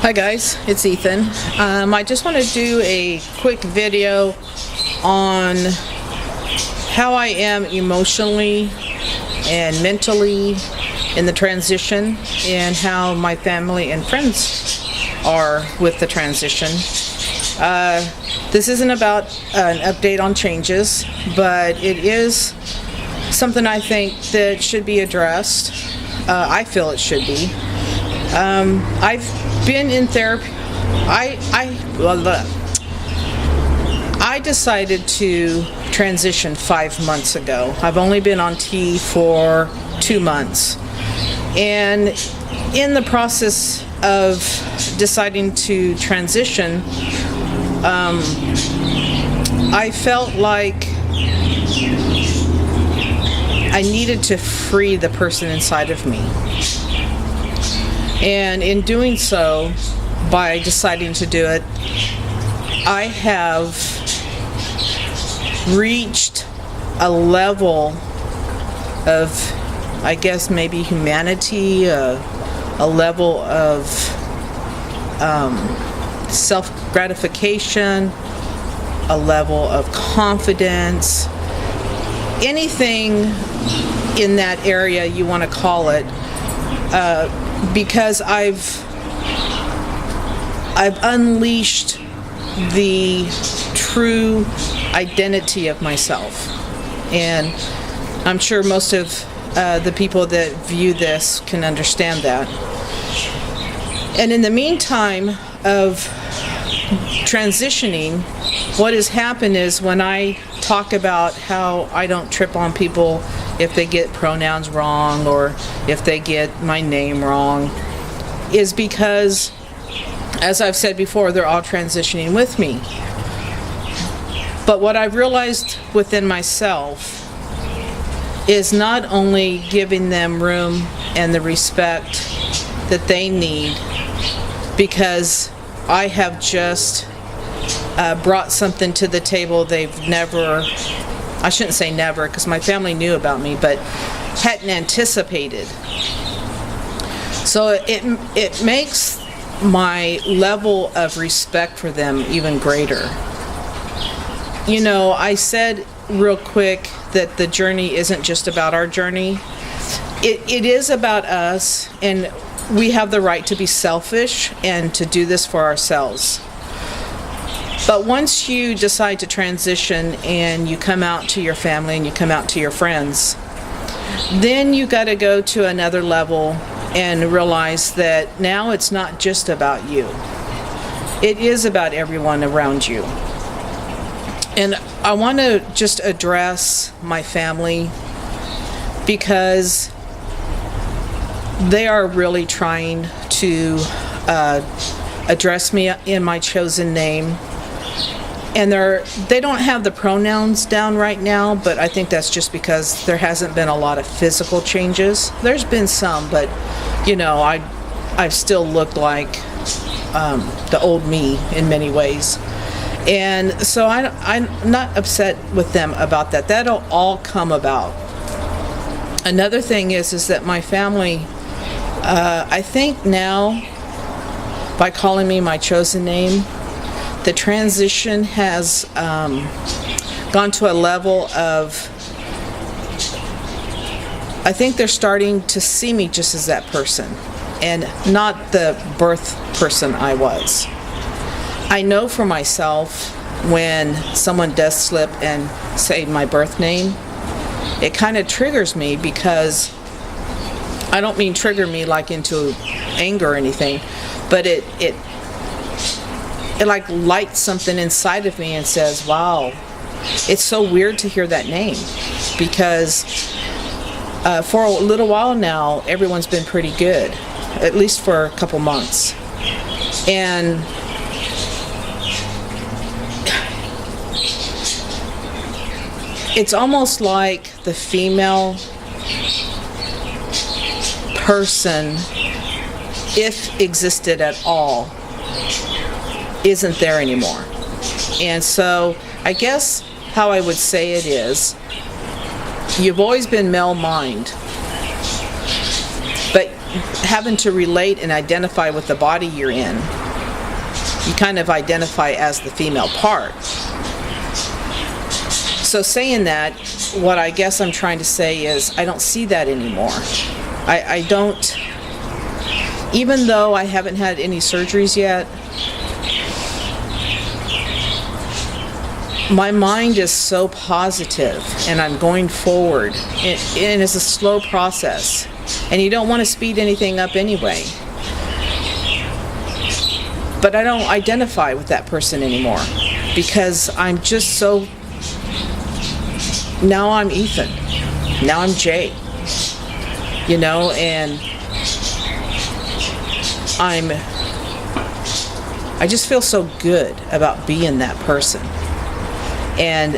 Hi guys, it's Ethan. I just want to do a quick video on how I am emotionally and mentally in the transition and how my family and friends are with the transition. This isn't about an update on changes, but it is something I think that should be addressed. I feel it should be. I've been in therapy. I decided to transition 5 months ago. I've only been on T for 2 months. And in the process of deciding to transition, I felt like I needed to free the person inside of me. And in doing so, by deciding to do it, I have reached a level of, I guess, maybe humanity, a level of self-gratification, a level of confidence, anything in that area you want to call it, because I've unleashed the true identity of myself. And I'm sure most of the people that view this can understand that. And in the meantime of transitioning, what has happened is when I talk about how I don't trip on people if they get pronouns wrong or if they get my name wrong, is because, as I've said before, they're all transitioning with me. But what I've realized within myself is not only giving them room and the respect that they need, because I have just brought something to the table they've never, I shouldn't say never because my family knew about me, but hadn't anticipated. So it makes my level of respect for them even greater. You know, I said real quick that the journey isn't just about our journey. It is about us, and we have the right to be selfish and to do this for ourselves. But once you decide to transition and you come out to your family and you come out to your friends, then you got to go to another level and realize that now it's not just about you. It is about everyone around you. And I want to just address my family because they are really trying to address me in my chosen name. And they don't have the pronouns down right now, but I think that's just because there hasn't been a lot of physical changes. There's been some, but you know, I've still looked like the old me in many ways. And so I'm not upset with them about that. That'll all come about. Another thing is that my family, I think now, by calling me my chosen name, the transition has gone to a level of, I think they're starting to see me just as that person and not the birth person I was. I know for myself when someone does slip and say my birth name, it kind of triggers me, because I don't mean trigger me like into anger or anything, but it like lights something inside of me and says, wow, it's so weird to hear that name, because for a little while now everyone's been pretty good, at least for a couple months. And it's almost like the female person, if existed at all, isn't there anymore. And so I guess how I would say it is, you've always been male mind, but having to relate and identify with the body you're in. You kind of identify as the female part. So saying that, what I guess I'm trying to say is I don't see that anymore. I don't, even though I haven't had any surgeries yet, my mind is so positive and I'm going forward. And it's a slow process. And you don't want to speed anything up anyway. But I don't identify with that person anymore because I'm just so, now I'm Ethan, now I'm Jay, you know, and I just feel so good about being that person. And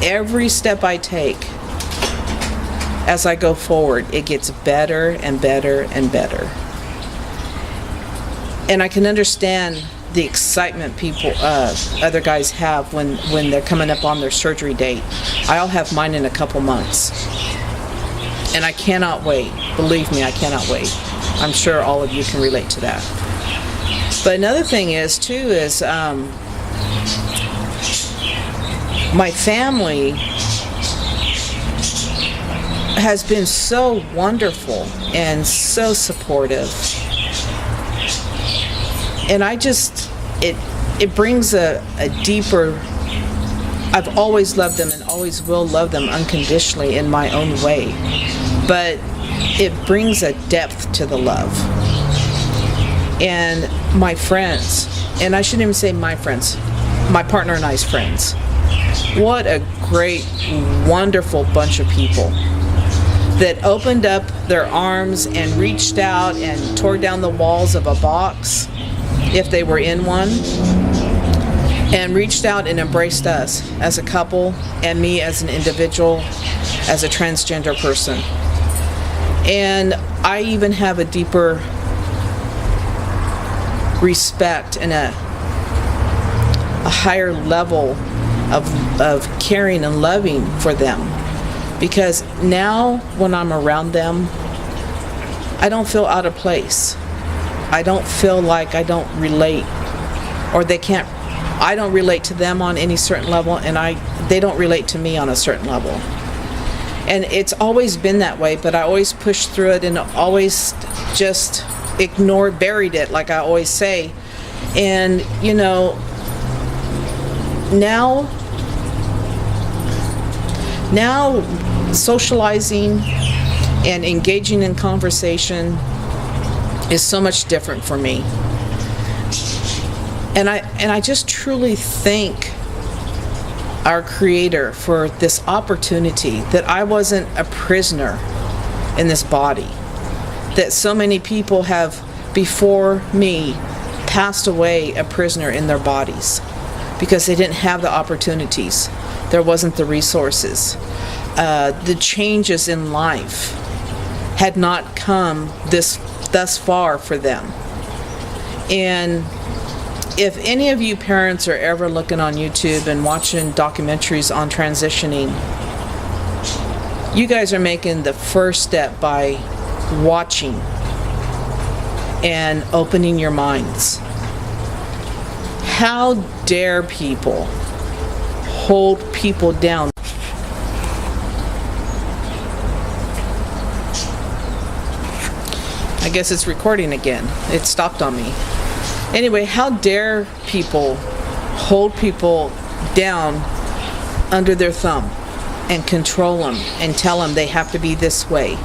every step I take as I go forward, it gets better and better and better. And I can understand the excitement people, other guys have when they're coming up on their surgery date. I'll have mine in a couple months. And I cannot wait. Believe me, I cannot wait. I'm sure all of you can relate to that. But another thing is, too, is my family has been so wonderful and so supportive. And I just, it brings a deeper, I've always loved them and always will love them unconditionally in my own way. But it brings a depth to the love. And my friends, and I shouldn't even say my friends, my partner and I's friends. What a great, wonderful bunch of people that opened up their arms and reached out and tore down the walls of a box, if they were in one, and reached out and embraced us as a couple and me as an individual, as a transgender person. And I even have a deeper respect and a higher level of caring and loving for them, because now when I'm around them, I don't feel out of place. I don't feel like I don't relate, or I don't relate to them on any certain level, and they don't relate to me on a certain level. And it's always been that way, but I always pushed through it and always just buried it, like I always say. And, you know, now socializing and engaging in conversation is so much different for me. And I just truly thank our Creator for this opportunity, that I wasn't a prisoner in this body, that so many people have before me passed away a prisoner in their bodies because they didn't have the opportunities. There wasn't the resources. The changes in life had not come thus far for them. And if any of you parents are ever looking on YouTube and watching documentaries on transitioning, you guys are making the first step by watching and opening your minds. How dare people hold people down? I guess it's recording again. It stopped on me. Anyway, how dare people hold people down under their thumb and control them and tell them they have to be this way?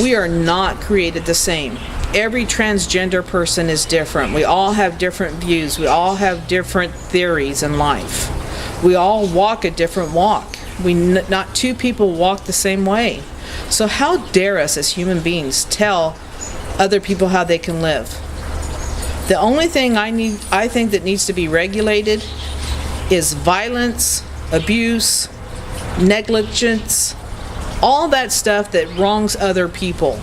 We are not created the same. Every transgender person is different. We all have different views. We all have different theories in life. We all walk a different walk. Not two people walk the same way. So how dare us as human beings tell other people how they can live? The only thing I think that needs to be regulated is violence, abuse, negligence, all that stuff that wrongs other people,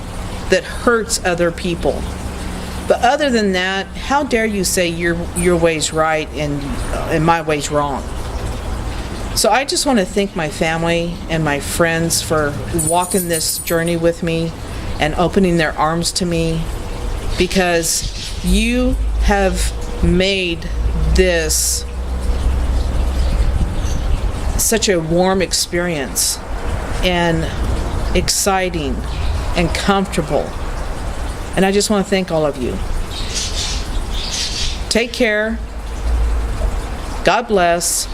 that hurts other people. But other than that, how dare you say your way's right and my way's wrong? So I just want to thank my family and my friends for walking this journey with me and opening their arms to me, because you have made this such a warm experience and exciting and comfortable. And I just want to thank all of you. Take care. God bless.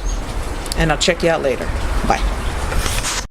And I'll check you out later. Bye.